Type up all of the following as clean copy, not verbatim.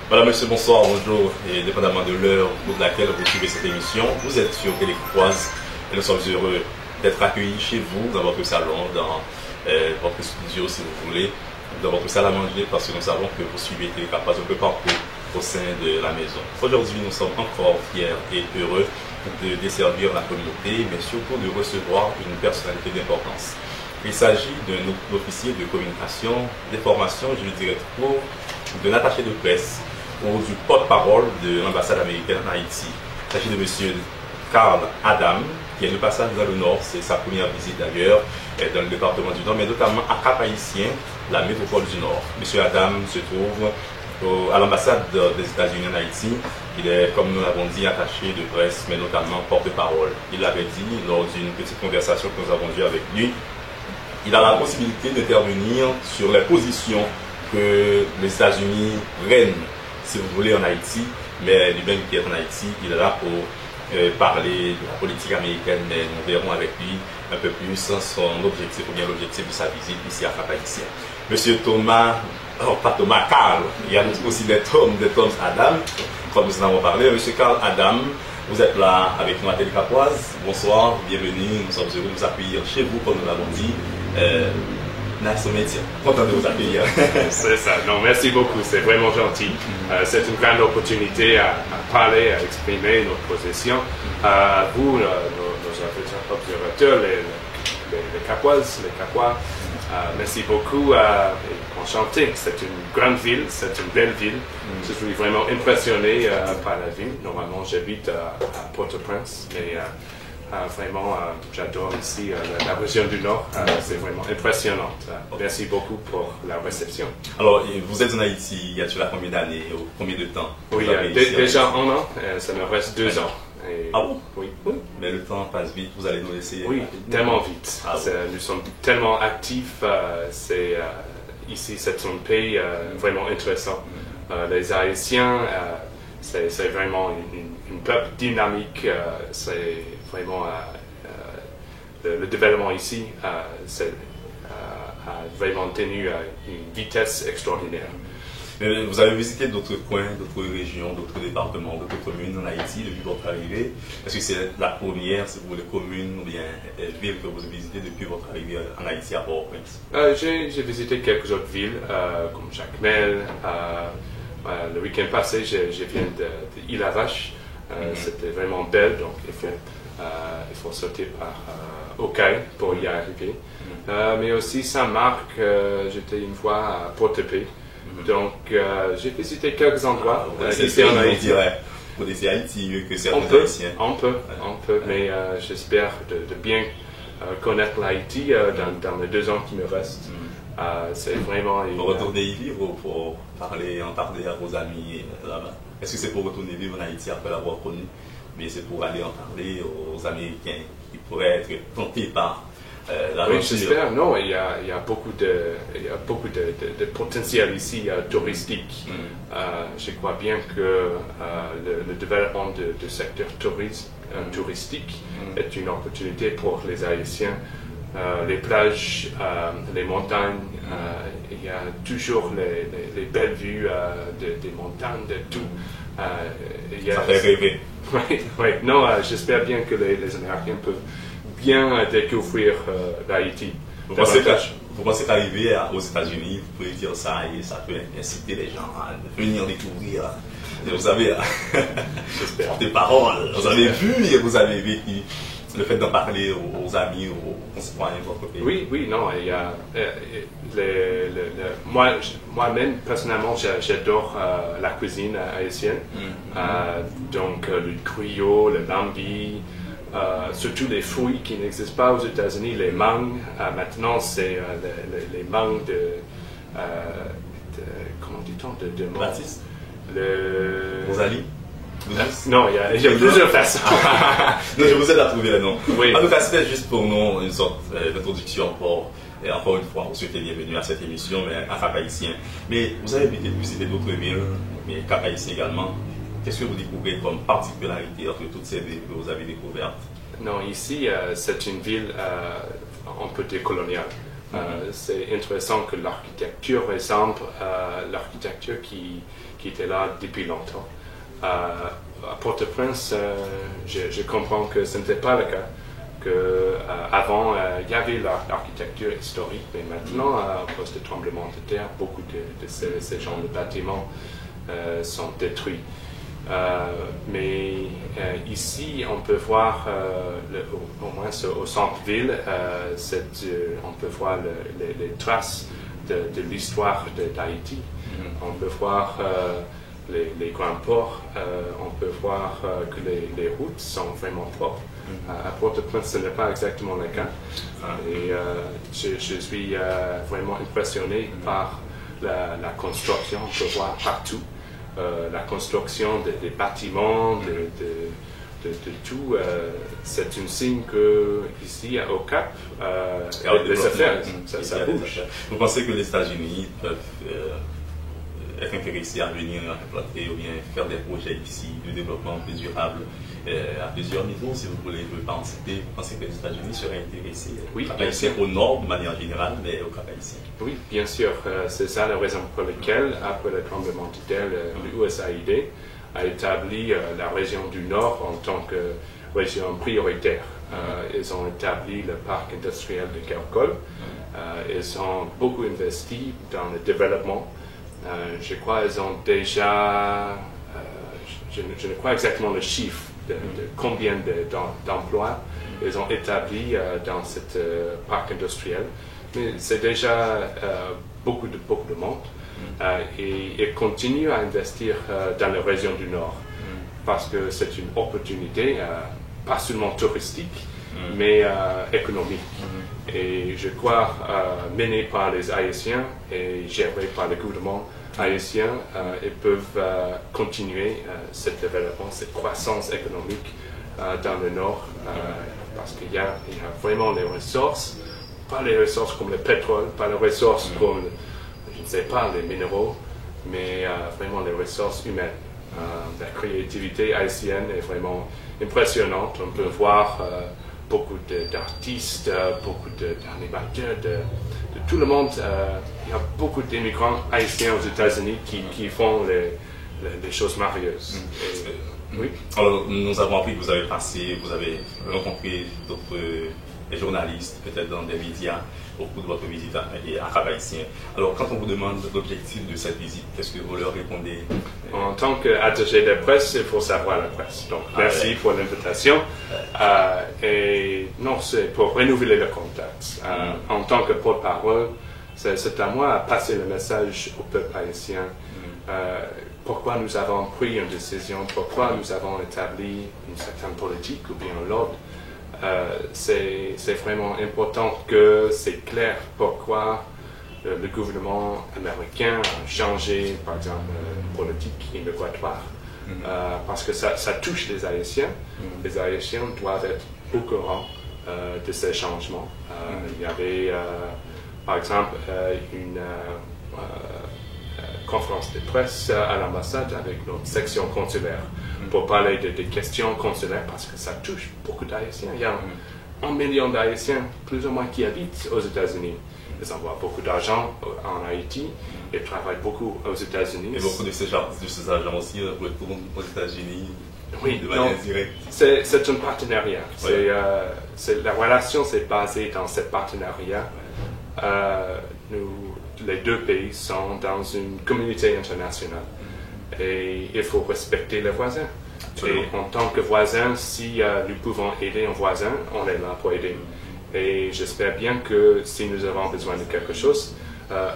Voilà, monsieur, bonsoir, bonjour, et dépendamment de l'heure au cours de laquelle vous suivez cette émission, vous êtes sur Télécroise et nous sommes heureux d'être accueillis chez vous, dans votre salon, dans votre studio si vous voulez, dans votre salle à manger, parce que nous savons que vous suivez Télécroise un peu partout au sein de la maison. Aujourd'hui, nous sommes encore fiers et heureux de desservir la communauté, mais surtout de recevoir une personnalité d'importance. Il s'agit d'un officier de communication, d'information, je dirais trop, d'un attaché de presse ou du porte-parole de l'ambassade américaine en Haïti. Il s'agit de M. Carl Adam, qui est de passage dans le Nord, c'est sa première visite d'ailleurs dans le département du Nord, mais notamment à Cap-Haïtien, la métropole du Nord. M. Adam se trouve à l'ambassade des États-Unis en Haïti. Il est, comme nous l'avons dit, attaché de presse, mais notamment porte-parole. Il l'avait dit lors d'une petite conversation que nous avons eue avec lui. Il a la possibilité d'intervenir sur les positions que les États-Unis règnent, si vous voulez, en Haïti, mais lui-même qui est en Haïti, il est là pour parler de la politique américaine, mais nous verrons avec lui un peu plus son objectif, ou bien l'objectif de sa visite ici à Cap-Haïtien. Monsieur Thomas, pas Thomas, Carl, il y a aussi des Tom Adam, comme nous en avons parlé. Monsieur Carl Adam, vous êtes là avec nous à Télécroise. Bonsoir, bienvenue, nous sommes heureux de vous accueillir chez vous, comme nous l'avons dit. Nice métier. Content de vous accueillir. C'est ça. Non, merci beaucoup. C'est vraiment gentil. C'est une grande opportunité à parler, à exprimer notre position. Vous, nos observateurs, les Capoises, les Capois, merci beaucoup. Enchanté. C'est une grande ville, c'est une belle ville. Je suis vraiment impressionné par la ville. Normalement, j'habite à Port-au-Prince, mais vraiment, j'adore ici la région du Nord. C'est vraiment impressionnant. Merci beaucoup pour la réception. Alors, vous êtes en Haïti, il y a déjà combien d'années, combien de temps? Oui, déjà 1 an, ça me reste 2 ans. Et ah bon? Oui. Mais le temps passe vite, vous allez nous laisser... Oui, tellement vite. Nous sommes tellement actifs. Ici, c'est un pays vraiment intéressant. Les Haïtiens, c'est vraiment une peuple dynamique. C'est vraiment le développement ici a vraiment tenu une vitesse extraordinaire. Mais vous avez visité d'autres coins, d'autres régions, d'autres départements, d'autres communes en Haïti depuis votre arrivée. Est-ce que c'est la première, si vous voulez, commune ou bien ville que vous avez visitée depuis votre arrivée en Haïti à Port-au-Prince? J'ai visité quelques autres villes comme Jacmel. Le week-end passé, je viens de Île-à-Vache. C'était vraiment belle, donc il faut sauter par Okai pour y arriver. Mais aussi Saint-Marc, j'étais une fois à Port-au-Prince. Donc j'ai visité quelques endroits ici en Haïti. Vous connaissez Haïti mieux que certains Haïtiens. On peut, mais j'espère de bien connaître l'Haïti dans les 2 ans qui me restent. C'est vraiment... Pour retourner y vivre ou pour en parler à vos amis là-bas? Est-ce que c'est pour retourner vivre en Haïti après l'avoir connu? Mais c'est pour aller en parler aux Américains qui pourraient être tentés par la Oui, j'espère. Non, il y a beaucoup de potentiel ici touristique. Je crois bien que le développement du secteur touristique est une opportunité pour les Haïtiens. Les plages, les montagnes, il y a toujours les belles vues des montagnes, de tout. Ça fait rêver. Oui. Non, j'espère bien que les Américains peuvent bien découvrir l'Haïti. Vous pensez qu'arriver aux États-Unis, vous pouvez dire ça et ça peut inciter les gens à venir découvrir. Et vous savez, j'espère des paroles, vous avez vu et vous avez vécu. Le fait d'en parler aux amis, aux concitoyens de votre pays. Oui, non, il y a moi-même, personnellement, j'adore la cuisine haïtienne. Donc, le griot, le lambi, surtout les fruits qui n'existent pas aux États-Unis, les mangues. Maintenant, c'est les mangues comment dit-on, de Baptiste. Rosalie. Non, il y a plusieurs façons. Non, je vous aide à trouver le nom. Oui. En tout cas, c'était juste pour nous une sorte d'introduction pour, encore une fois, vous souhaitez bienvenue à cette émission, mais à Cap-Haïtien. Mais vous avez visité d'autres villes, mais Cap-Haïtien également. Qu'est-ce que vous découvrez comme particularité entre toutes ces villes que vous avez découvertes? Non, ici, c'est une ville un peu décoloniale. C'est intéressant que l'architecture ressemble à l'architecture qui était là depuis longtemps. À Port-au-Prince, je comprends que ce n'était pas le cas. Avant, il y avait l'architecture historique, mais maintenant, à cause des tremblements de terre, beaucoup de ces genres de bâtiments sont détruits. Mais ici, on peut voir, au moins au centre-ville, on peut voir les traces de l'histoire d'Haïti. On peut voir les grands ports, on peut voir que les routes sont vraiment propres. À Port-au-Prince, ce n'est pas exactement le cas. Et je suis vraiment impressionné par la construction. On peut voir partout la construction des bâtiments, de tout. C'est un signe que ici au Cap, les affaires, ça bouge. Vous pensez que les États-Unis peuvent être intéressés à venir implanter ou bien faire des projets ici de développement plus durable à plusieurs niveaux, si vous voulez, vous pensez que les États-Unis seraient intéressés au nord de manière générale, mais au Cap haïtien? Oui, bien sûr. C'est ça la raison pour laquelle, après le tremblement de terre, l'USAID a établi la région du Nord en tant que région prioritaire. Ils ont établi le parc industriel de Kerkol. Ils ont beaucoup investi dans le développement. Je crois qu'ils ont déjà, je ne crois exactement le chiffre de combien d'emplois ils ont établi dans ce parc industriel, mais c'est déjà beaucoup de monde. Et ils continuent à investir dans la région du Nord parce que c'est une opportunité, pas seulement touristique, mais économique. Et je crois menée par les Haïtiens et gérée par le gouvernement haïtien, ils peuvent continuer ce développement, cette croissance économique dans le Nord, parce qu'il y a vraiment les ressources, pas les ressources comme le pétrole, pas les ressources comme, je ne sais pas, les minéraux, mais vraiment les ressources humaines. La créativité haïtienne est vraiment impressionnante. On peut voir beaucoup d'artistes, beaucoup d'animateurs, de tout le monde. Il y a beaucoup d'immigrants haïtiens aux États-Unis qui font les choses merveilleuses. Oui. Alors, nous avons appris que vous avez rencontré d'autres journalistes, peut-être dans des médias, au cours de votre visite à Cap haïtien. Alors, quand on vous demande l'objectif de cette visite, qu'est-ce que vous leur répondez? En tant qu'attaché de presse, il faut savoir la presse. Donc, merci pour l'invitation. Et non, c'est pour renouveler le contact. En tant que porte-parole, c'est à moi de passer le message au peuple haïtien. Pourquoi nous avons pris une décision, pourquoi nous avons établi une certaine politique ou bien l'autre. C'est vraiment important que c'est clair pourquoi le gouvernement américain a changé, par exemple, la politique migratoire. Parce que ça touche les Haïtiens. Les Haïtiens doivent être au courant de ces changements. Il y avait, par exemple, une conférence de presse à l'ambassade avec notre section consulaire pour parler des questions consulaires parce que ça touche beaucoup d'Haïtiens. Il y a 1 million d'Haïtiens, plus ou moins, qui habitent aux États-Unis. Ils envoient beaucoup d'argent en Haïti et travaillent beaucoup aux États-Unis. Et beaucoup de ces agents aussi retournent aux États-Unis de manière directe. C'est un partenariat. Ouais. La relation s'est basée dans ce partenariat. Les deux pays sont dans une communauté internationale et il faut respecter les voisins. Et en tant que voisin, si nous pouvons aider un voisin, on est là pour aider. Et j'espère bien que si nous avons besoin de quelque chose,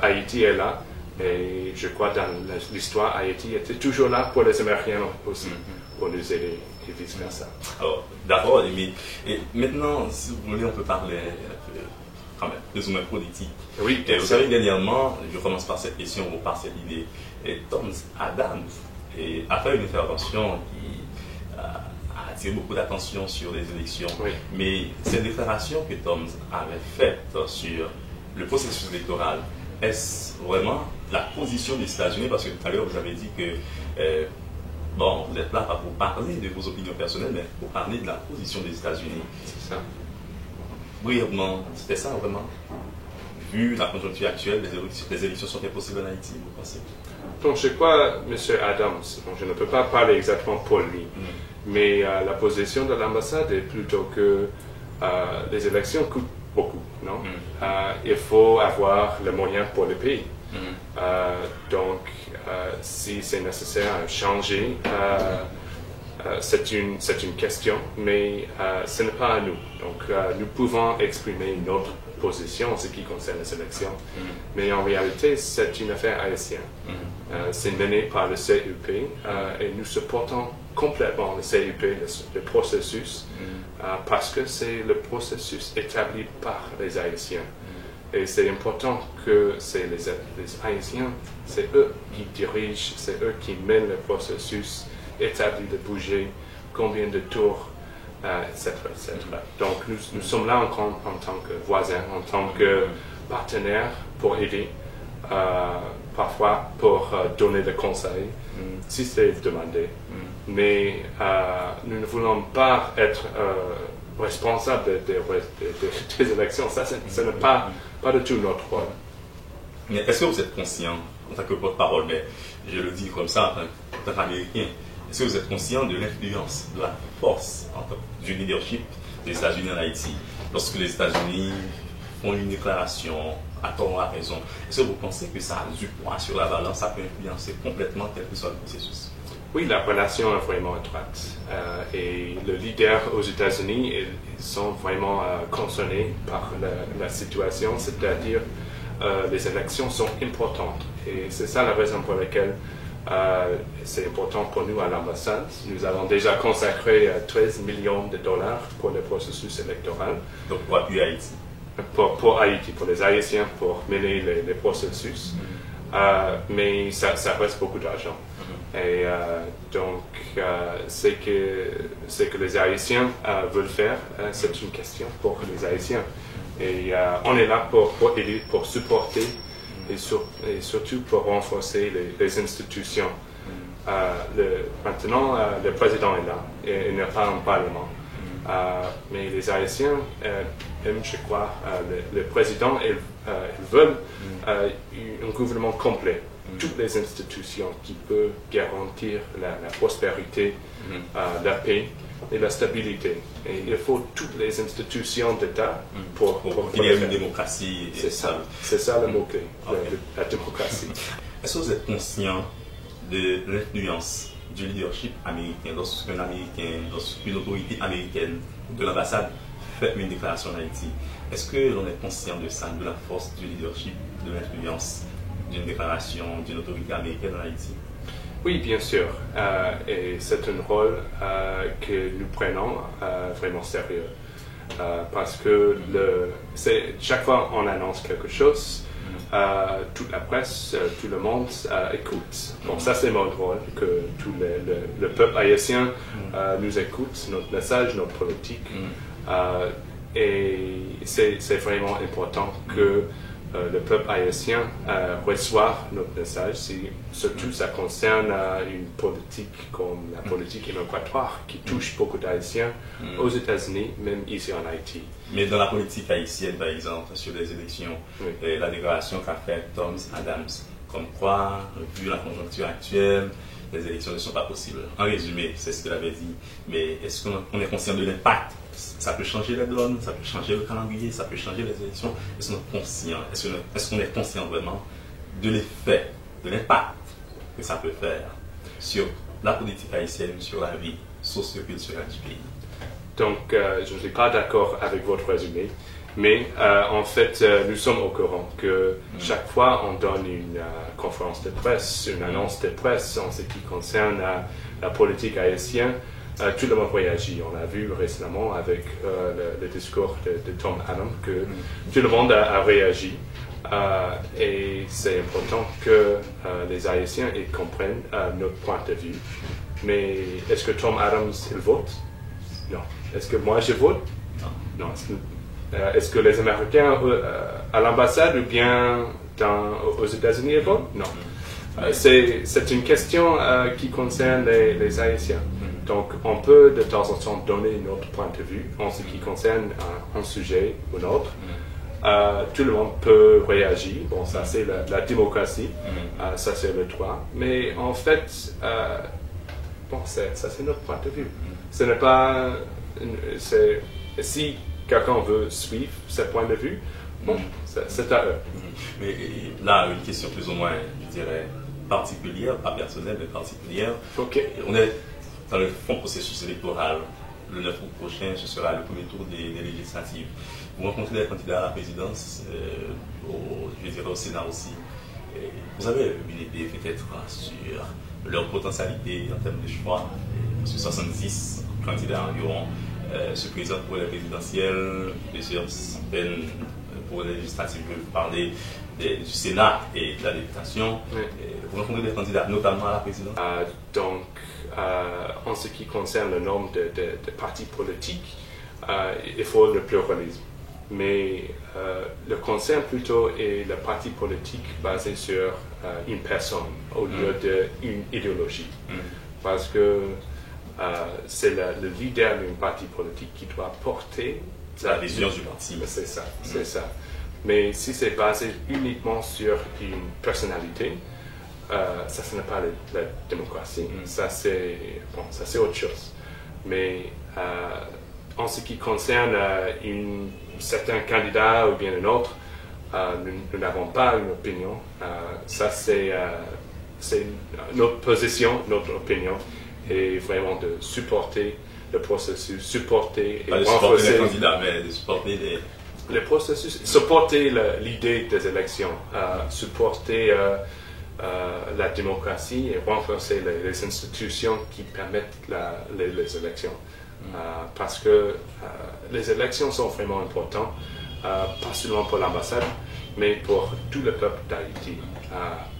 Haïti est là. Et je crois dans l'histoire, Haïti était toujours là pour les Américains aussi, pour nous aider et vice-versa. Alors, d'accord, et maintenant, si vous voulez, on peut parler quand même, plus ou moins politique. Oui, vous savez, dernièrement, je commence par cette question ou par cette idée, Tom Adams a fait une intervention qui a attiré beaucoup d'attention sur les élections. Oui. Mais cette déclaration que Tom avait faite sur le processus électoral, est-ce vraiment la position des États-Unis? Parce que tout à l'heure, vous avez dit que bon, vous êtes là pas pour parler de vos opinions personnelles, mais pour parler de la position des États-Unis. C'est ça. Brièvement, c'était ça vraiment? vu la conjoncture actuelle, les élections sont impossibles en Haïti, vous pensez? Donc, je crois, M. Adams, bon, je ne peux pas parler exactement pour lui, mais la position de l'ambassade est plutôt que les élections coûtent beaucoup, non? Il faut avoir les moyens pour le pays. Donc, si c'est nécessaire à changer, c'est une question, mais ce n'est pas à nous. Donc, nous pouvons exprimer notre position en ce qui concerne les élections, mais en réalité, c'est une affaire haïtienne. C'est mené par le CUP et nous supportons complètement le CUP, le processus, parce que c'est le processus établi par les Haïtiens. Et c'est important que c'est les Haïtiens, c'est eux qui dirigent, c'est eux qui mènent le processus établi de budget, combien de tours, etc., etc. Donc nous sommes là en tant que voisins, en tant que partenaires pour aider, parfois pour donner des conseils, si c'est demandé. Mais nous ne voulons pas être responsables des élections. Ça, ce n'est pas de tout notre rôle. Mais est-ce que vous êtes conscient, en tant que porte-parole, mais je le dis comme ça en tant qu'Américain, est-ce que vous êtes conscient de l'influence, de la force du leadership des États-Unis en Haïti? Lorsque les États-Unis font une déclaration, à tort ou à raison, est-ce que vous pensez que ça a du poids sur la balance, ça peut influencer complètement quel que soit le processus? Oui, la relation est vraiment étroite. Et le leader aux États-Unis, ils sont vraiment concernés par la situation, c'est-à-dire les élections sont importantes. Et c'est ça la raison pour laquelle c'est important pour nous à l'ambassade. Nous avons déjà consacré 13 millions de dollars pour le processus électoral. Donc pour appuyer Haïti? Pour Haïti, pour les Haïtiens, pour mener les processus. Mais ça reste beaucoup d'argent. Et donc, ce que les Haïtiens veulent faire, c'est une question pour les Haïtiens. Et on est là pour aider, pour supporter et surtout pour renforcer les institutions. Maintenant, le président est là, et il n'est pas en parlement. Mais les Haïtiens aiment, je crois, le président, ils veulent un gouvernement complet. Toutes les institutions qui peuvent garantir la prospérité, la paix et la stabilité. Et il faut toutes les institutions d'État pour qu'il y ait une démocratie. C'est ça le mot-clé, la démocratie. Est-ce que vous êtes conscient de l'influence du leadership américain lorsqu'une autorité américaine de l'ambassade fait une déclaration en Haïti? Est-ce que l'on est conscient de ça, de la force du leadership, de l'influence d'une déclaration d'une autorité américaine en Haïti? Oui, bien sûr. Et c'est un rôle que nous prenons vraiment sérieux. Parce que chaque fois qu'on annonce quelque chose, toute la presse, tout le monde écoute. Bon, ça c'est mon rôle, que tout le peuple haïtien nous écoute, notre message, notre politique. Et c'est vraiment important que le peuple haïtien reçoit notre message, surtout ça concerne une politique comme la politique immigratoire qui touche beaucoup d'Haïtiens aux États-Unis, même ici en Haïti. Mais dans la politique haïtienne, par exemple, sur les élections, la déclaration qu'a faite Tom Adams, comme quoi, vu la conjoncture actuelle, les élections ne sont pas possibles. En résumé, c'est ce qu'il avait dit. Mais est-ce qu'on est conscient de l'impact? Ça peut changer les donnes, ça peut changer le calendrier, ça peut changer les élections. Est-ce qu'on est conscient? Est-ce qu'on est conscient vraiment de l'effet, de l'impact que ça peut faire sur la politique haïtienne, sur la vie socio-culturelle du pays? Donc, je ne suis pas d'accord avec votre résumé, mais en fait, nous sommes au courant que chaque fois on donne une conférence de presse, une annonce de presse en ce qui concerne la politique haïtienne, tout le monde réagit. On a vu récemment avec le discours de Tom Adams que tout le monde a réagi. Et c'est important que les Haïtiens ils comprennent notre point de vue. Mais est-ce que Tom Adams il vote? Non. Est-ce que moi je vote? Non. Est-ce que les Américains à l'ambassade ou bien aux États-Unis ils votent? Non. C'est une question qui concerne les Haïtiens. Donc, on peut de temps en temps donner notre point de vue en ce qui concerne un sujet ou un autre, tout le monde peut réagir. Bon, ça c'est la démocratie, ça c'est le droit. Mais en fait, bon, ça c'est notre point de vue. Ce n'est pas... Si quelqu'un veut suivre ce point de vue, bon, c'est à eux. Mais là, une question plus ou moins, je dirais, particulière, pas personnelle, mais particulière. Okay. On est dans le fond processus électoral. Le 9 août prochain, ce sera le premier tour des législatives. Vous rencontrez des candidats à la présidence, je dirais au Sénat aussi. Vous avez une idée peut-être sur leur potentialité en termes de choix. Sur 70 candidats environ se présentent pour les présidentielles, plusieurs centaines pour les législatives. Je veux parler du Sénat et de la députation. Oui. Vous rencontrez des candidats, notamment à la présidence. Donc, en ce qui concerne le nombre de partis politiques, il faut le pluralisme. Mais le concern plutôt est le parti politique basé sur une personne au lieu d'une idéologie. Parce que c'est le leader d'un parti politique qui doit porter la vision du parti. C'est ça, c'est ça. Mais si c'est basé uniquement sur une personnalité, ça ce n'est pas la démocratie. Ça c'est autre chose. Mais en ce qui concerne un certain candidat ou bien un autre, nous n'avons pas une opinion. Ça c'est notre position, notre opinion est vraiment de supporter le processus, supporter et renforcer les candidats, mais de supporter le processus, supporter l'idée des élections, supporter la démocratie et renforcer les institutions qui permettent les élections. Parce que les élections sont vraiment importantes, pas seulement pour l'ambassade, mais pour tout le peuple d'Haïti,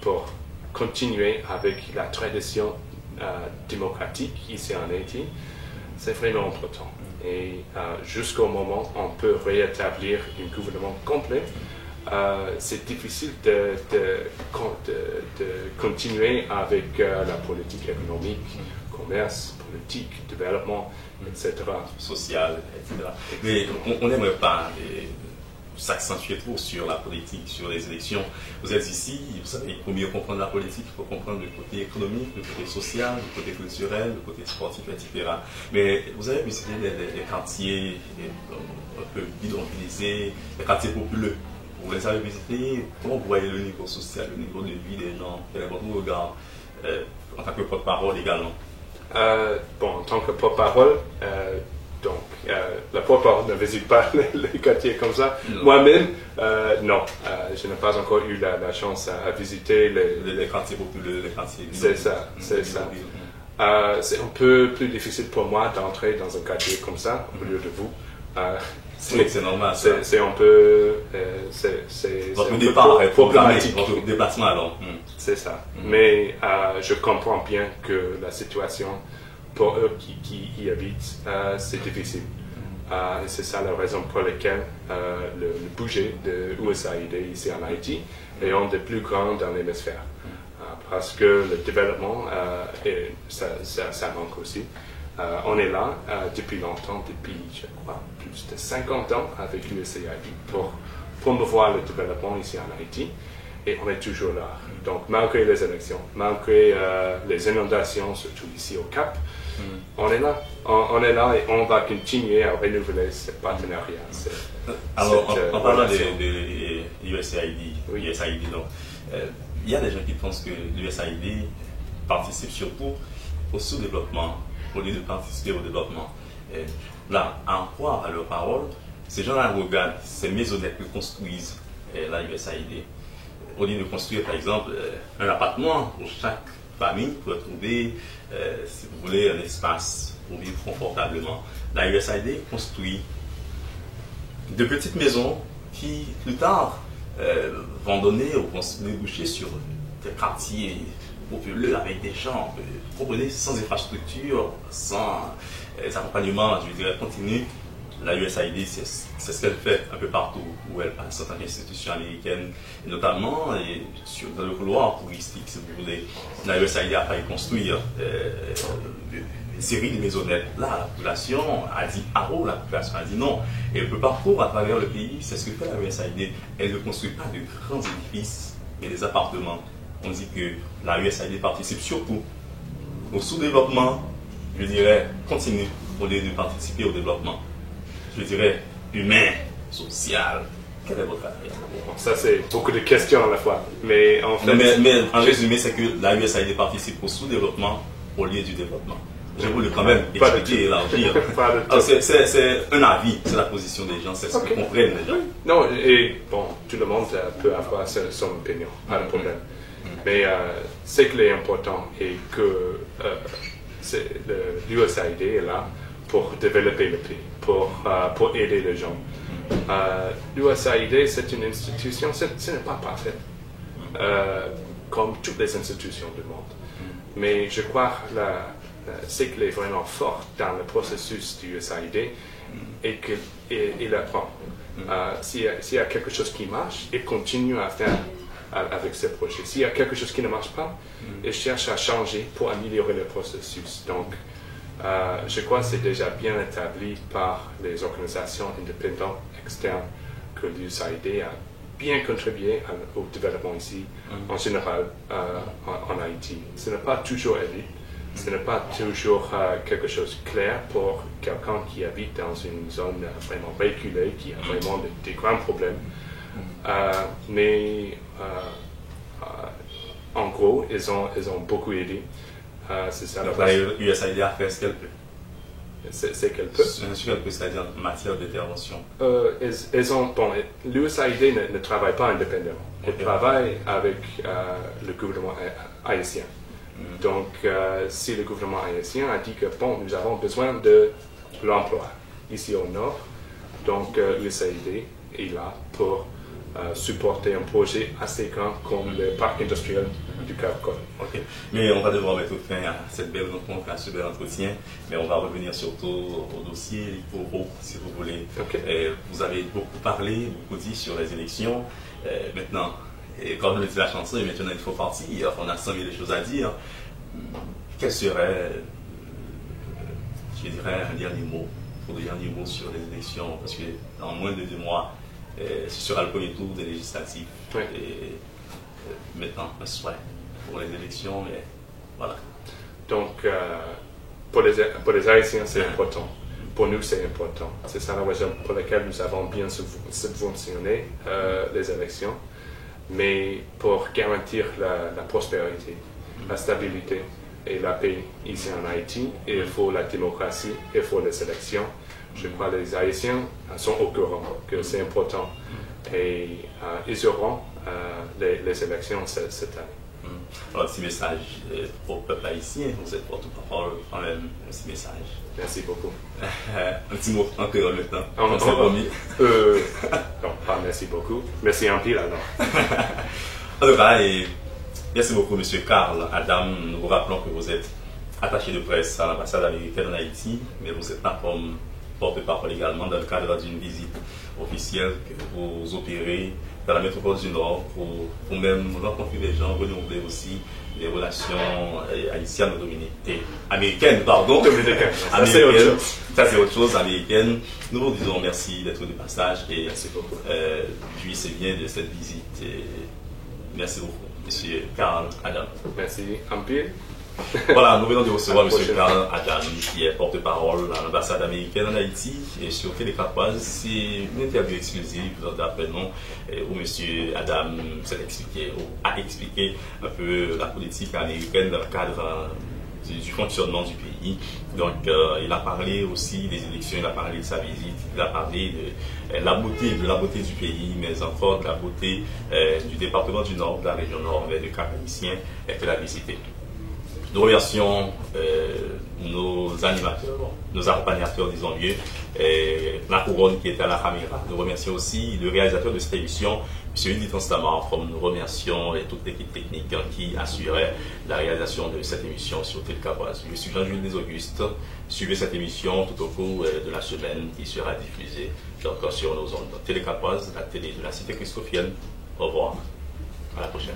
pour continuer avec la tradition démocratique ici en Haïti. C'est vraiment important. Et jusqu'au moment où on peut rétablir un gouvernement complet, c'est difficile de continuer avec la politique économique, commerce, politique, développement, etc. Social, etc. Mais on n'aimerait pas s'accentuer trop sur la politique, sur les élections. Vous êtes ici, vous savez, pour mieux comprendre la politique, il faut comprendre le côté économique, le côté social, le côté culturel, le côté sportif, etc. Mais vous avez visité des quartiers un peu bidonvillisés, des quartiers populeux. Vous les avez visités, comment vous voyez le niveau social, le niveau de vie des gens, quel est votre regard en tant que porte-parole également? Bon, en tant que porte-parole, donc, la porte-parole ne visite pas les quartiers comme ça. Moi-même, non, je n'ai pas encore eu la chance à visiter les quartiers populaires, les quartiers. C'est ça, c'est ça. C'est un peu plus difficile pour moi d'entrer dans un quartier comme ça au lieu de vous. C'est normal. C'est un peu, votre départ est problématique. Votre déplacement alors. C'est ça. Mais je comprends bien que la situation pour eux qui y habitent, c'est difficile. Et c'est ça la raison pour laquelle le budget de USAID ici en Haïti est un des plus grands dans l'hémisphère. Parce que le développement, ça manque aussi. On est là depuis longtemps, depuis, je crois, plus de 50 ans avec l'USAID pour promouvoir le développement ici en Haïti. Et on est toujours là. Donc, malgré les élections, malgré les inondations, surtout ici au Cap, on est là. On est là et on va continuer à renouveler ce partenariat. Alors, en parlant de l'USAID, donc, il y a des gens qui pensent que l'USAID participe surtout au sous-développement, au lieu de participer au développement. Là, à en croire à leurs paroles, ces gens-là regardent ces maisonnettes que construisent la USAID. Au lieu de construire, par exemple, un appartement pour chaque famille pour trouver, si vous voulez, un espace pour vivre confortablement. La USAID construit de petites maisons qui, plus tard, vont donner ou vont se déboucher sur des quartiers populeux avec des gens, comprenez, sans infrastructure, sans accompagnement, je dirais, continu la USAID, c'est ce qu'elle fait un peu partout où elle passe, certaines institutions américaines, et notamment dans le couloir touristique, si vous voulez. La USAID a failli construire une série de maisonnettes. Là, la population a dit « la population a dit non. Et un peu partout à travers le pays, c'est ce que fait la USAID. Elle ne construit pas de grands édifices, mais des appartements. On dit que la USAID participe surtout au sous-développement, je dirais, continue au lieu de participer au développement. Je dirais, humain, social. Quel est votre avis? Bon, ça, c'est beaucoup de questions à la fois. Mais en fait. Mais en résumé, c'est que la USAID participe au sous-développement au lieu du développement. Je voulais quand même expliquer et élargir. C'est un avis, c'est la position des gens, c'est ce que comprennent les gens. Non, et bon, tout le monde peut avoir son opinion, pas de problème. Mais ce qui est important est que l'USAID est là pour développer le pays, pour aider les gens. L'USAID, c'est une institution, ce n'est pas parfait, comme toutes les institutions du monde. Mais je crois que ce qui est vraiment fort dans le processus du USAID est qu'il apprend. S'il y a quelque chose qui marche, il continue à faire avec ce projet. S'il y a quelque chose qui ne marche pas, il cherche à changer pour améliorer le processus. Donc, je crois que c'est déjà bien établi par les organisations indépendantes externes que l'USAID a bien contribué au développement ici, en général, en Haïti. Ce n'est pas toujours évident, ce n'est pas toujours quelque chose de clair pour quelqu'un qui habite dans une zone vraiment reculée, qui a vraiment des grands problèmes. Mais en gros, ils ont beaucoup aidé. C'est ça. Donc la USAID a fait ce qu'elle peut. C'est qu'elle peut. Ce qu'elle peut, c'est-à-dire en matière d'intervention. L'USAID ne travaille pas indépendamment. Elle travaille avec le gouvernement haïtien. Donc, si le gouvernement haïtien a dit que bon, nous avons besoin de l'emploi ici au nord, donc l'USAID est là pour supporter un projet assez grand comme le parc industriel du Cap-Col. Ok, mais on va devoir mettre fin à cette belle rencontre, à ce bel entretien, mais on va revenir surtout au dossier Litoro, si vous voulez. Okay. Vous avez beaucoup parlé, beaucoup dit sur les élections. Maintenant, comme le dit la chanson, maintenant il faut partir, on a 100 000 choses à dire. Quel serait, je dirais, un dernier mot, pour le dernier mot sur les élections, parce que dans moins de 2 mois, ce sera le premier tour des législatives. Oui. Et maintenant, un souhait pour les élections, mais voilà. Donc, pour les Haïtiens, c'est important. Pour nous, c'est important. C'est ça la raison pour laquelle nous avons bien subventionné les élections. Mais pour garantir la prospérité, la stabilité et la paix ici en Haïti, il faut la démocratie, il faut les élections. Je crois que les Haïtiens sont au courant que c'est important et ils auront les élections cette année. Alors, un petit message pour le peuple haïtien, vous êtes porte-parole, quand même, un petit message. Merci beaucoup. Un petit mot en créole maintenant. Non, pas merci beaucoup. Merci en pile alors. En tout cas, merci beaucoup, M. Karl Adam. Nous vous rappelons que vous êtes attaché de presse à l'ambassade américaine en Haïti, mais vous êtes là comme porte-parole également dans le cadre d'une visite officielle que vous opérez dans la métropole du Nord pour même rencontrer les gens, renouveler aussi les relations haïtiennes américaines, pardon. Ça c'est autre chose. Ça c'est autre chose, américaine. Nous vous disons merci d'être de passage et merci beaucoup. Jouissez bien de cette visite. Et merci beaucoup, M. Karl Adam. Merci, Ampil. Voilà, nous venons de recevoir M. Karl Adam, qui est porte-parole à l'ambassade américaine en Haïti et sur Télécapoise. C'est une interview exclusive d'après nous où M. Adam a expliqué un peu la politique américaine dans le cadre du fonctionnement du pays. Donc, il a parlé aussi des élections, il a parlé de sa visite, il a parlé de la beauté du pays, mais encore de la beauté du département du Nord, de la région Nord, du Cap haïtien, qu'il a visité. Nous remercions nos animateurs, nos accompagnateurs, disons mieux, la couronne qui était à la caméra. Nous remercions aussi le réalisateur de cette émission, M. Edith Constamment, comme nous remercions toute l'équipe technique qui assurait la réalisation de cette émission sur Télécapoise. Je suis Jean-Jules Desaugustes. Suivez cette émission tout au cours de la semaine qui sera diffusée donc, sur nos ondes. Télécapoise, la télé de la cité christophienne. Au revoir. À la prochaine.